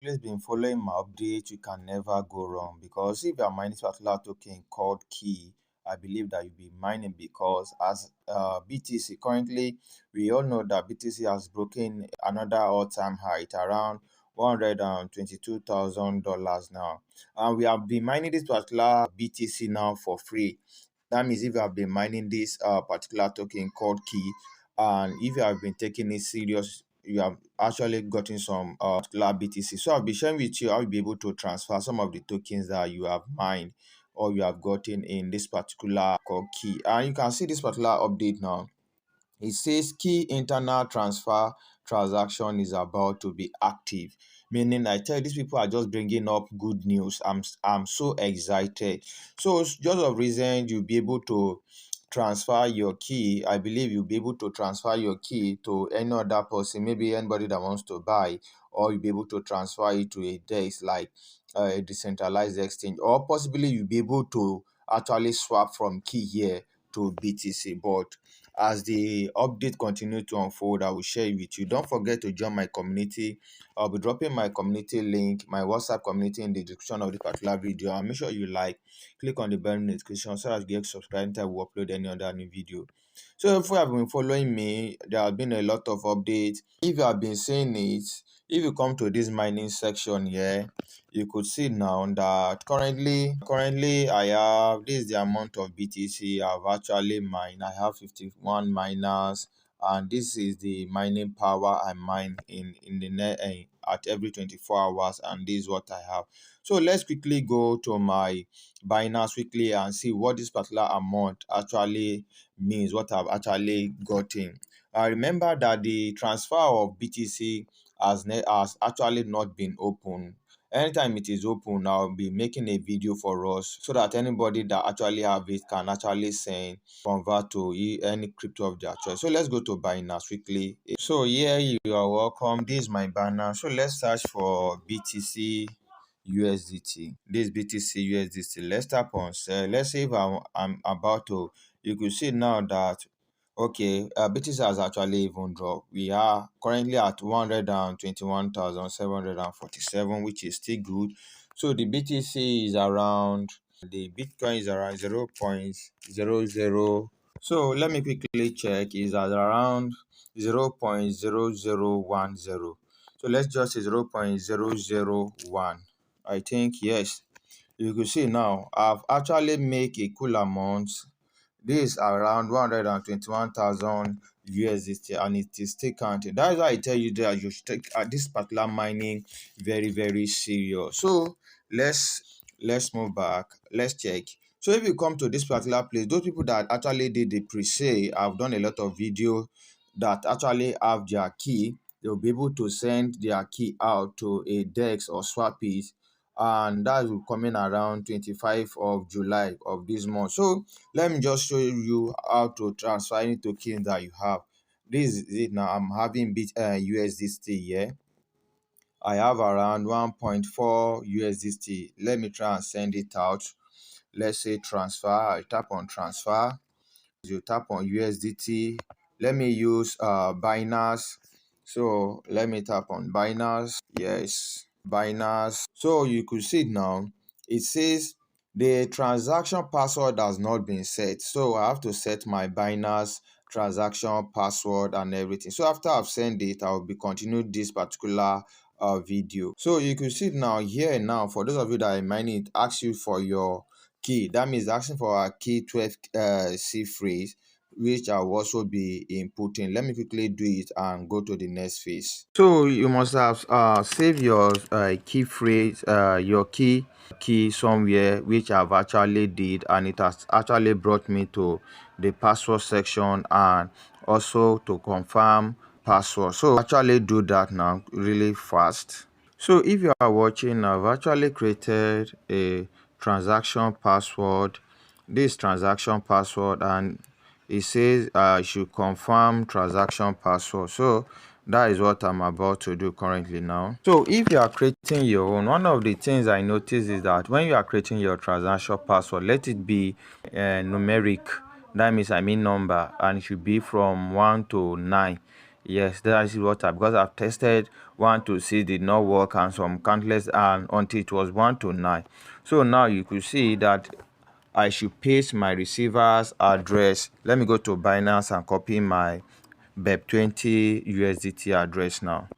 Please been following my updates, you can never go wrong, because if you are mining this particular token called key, I believe that you'll be mining, because as BTC currently, we all know that BTC has broken another all-time high at around $122,000 now, and we have been mining this particular BTC now for free. That means if you have been mining this particular token called key, and if you have been taking it serious, you have actually gotten some particular BTC. So I'll be sharing with you how you'll be able to transfer some of the tokens that you have mined or you have gotten in this particular called key. And you can see this particular update now. It says key internal transfer transaction is about to be active. Meaning, I tell you, these people are just bringing up good news. I'm so excited. So just of reason you'll be able to transfer your key. I believe you'll be able to transfer your key to any other person, maybe anybody that wants to buy, or you'll be able to transfer it to a DEX like a decentralized exchange, or possibly you'll be able to actually swap from key here to BTC. But as the update continues to unfold, I will share it with you. Don't forget to join my community. I'll be dropping my community link, my WhatsApp community, in the description of the particular video. And make sure you click on the bell notification so that you get subscribed until we upload any other new video. So if you have been following me, there have been a lot of updates. If you have been seeing it, if you come to this mining section here, you could see now that currently I have this is the amount of BTC I've actually mined. I have 51 miners, and this is the mining power I mine in the net at every 24 hours, and this is what I have. So let's quickly go to my Binance quickly and see what this particular amount actually means, what I've actually gotten. I remember that the transfer of BTC has actually not been open. Anytime it is open, I'll be making a video for us so that anybody that actually have it can actually send, convert to any crypto of their choice. So let's go to Binance quickly. So here you are welcome. This is my banner. So let's search for BTC USDT. This BTC USDT. Let's tap on sell. Let's say if I'm about to, you could see now that okay, BTC has actually even dropped. We are currently at 121,747, which is still good. So the BTC is around, the Bitcoin is around 0.00. So let me quickly check. Is at around 0.0010. So let's just say 0.001. I think yes. You can see now I've actually make a cool amount. This is around 121,000 USDT, and it is still counting. That's why I tell you that you should take this particular mining very serious. So let's move back. Let's check. So if you come to this particular place, those people that actually did the pre-sale, I've done a lot of video that actually have their key. They'll be able to send their key out to a DEX or swap it, and that will come in around 25 of July of this month. So let me just show you how to transfer any token that you have. This is it now. I'm having USDT here. I have around 1.4 USDT. Let me try and send it out. Let's say transfer. I tap on transfer. You tap on USDT. Let me use Binance. So let me tap on Binance. Yes, Binance. So you could see now it says the transaction password has not been set. So I have to set my Binance transaction password and everything. So after I've sent it, I'll be continuing this particular video. So you can see now here now, for those of you that are mining, it asks you for your key. That means asking for our key 12 C phrase, which I'll also be inputting. Let me quickly do it and go to the next phase. So you must have saved your key phrase, your key somewhere, which I've actually did, and it has actually brought me to the password section and also to confirm password. So actually do that now really fast. So if you are watching, I've actually created a transaction password, this transaction password, and it says I should confirm transaction password. So that is what I'm about to do currently now. So if you are creating your own, one of the things I noticed is that when you are creating your transaction password, let it be numeric. That means number, and it should be from 1 to 9. Yes, that is what I, because I've tested 1 to 6 did not work and some countless, and until it was 1 to 9. So now you could see that I should paste my receiver's address. Let me go to Binance and copy my BEP20 USDT address now.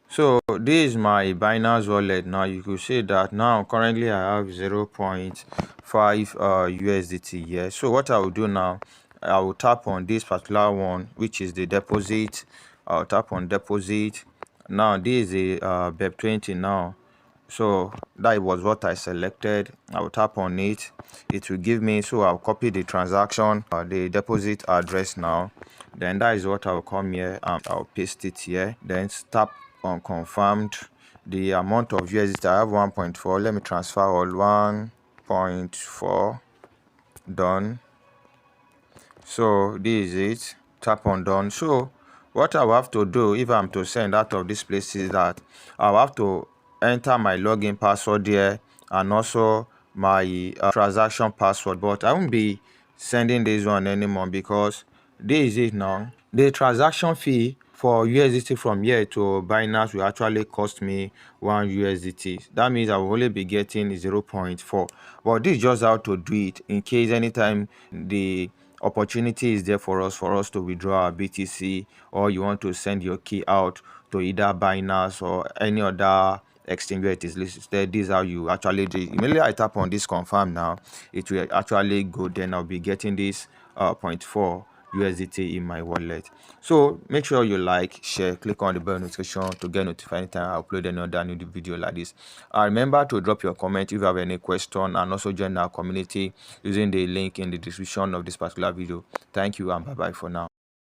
So this is my Binance wallet. Now you could see that now currently I have 0.5 USDT here. So what I will do now, I will tap on this particular one, which is the deposit. I'll tap on deposit. Now this is the BEP20 now. So that was what I selected. I'll tap on it. It will give me, so I'll copy the transaction, the deposit address now. Then that is what I'll come here and I'll paste it here. Then tap on confirmed. The amount of USDT I have 1.4. Let me transfer all 1.4. Done. So this is it. Tap on done. So what I will have to do if I'm to send out of this place is that I'll have to enter my login password there and also my transaction password, but I won't be sending this one anymore because this is it now. The transaction fee for USDT from here to Binance will actually cost me 1 USDT. That means I will only be getting 0.4. But this is just how to do it in case anytime the opportunity is there for us to withdraw our BTC, or you want to send your key out to either Binance or any other exchange where it is listed. This is how you actually do it. Immediately I tap on this confirm now, it will actually go. Then I'll be getting this 0.4 USDT in my wallet. So make sure you like, share, click on the bell notification to get notified anytime I upload another new video like this. Remember to drop your comment if you have any question, and also join our community using the link in the description of this particular video. Thank you and bye bye for now.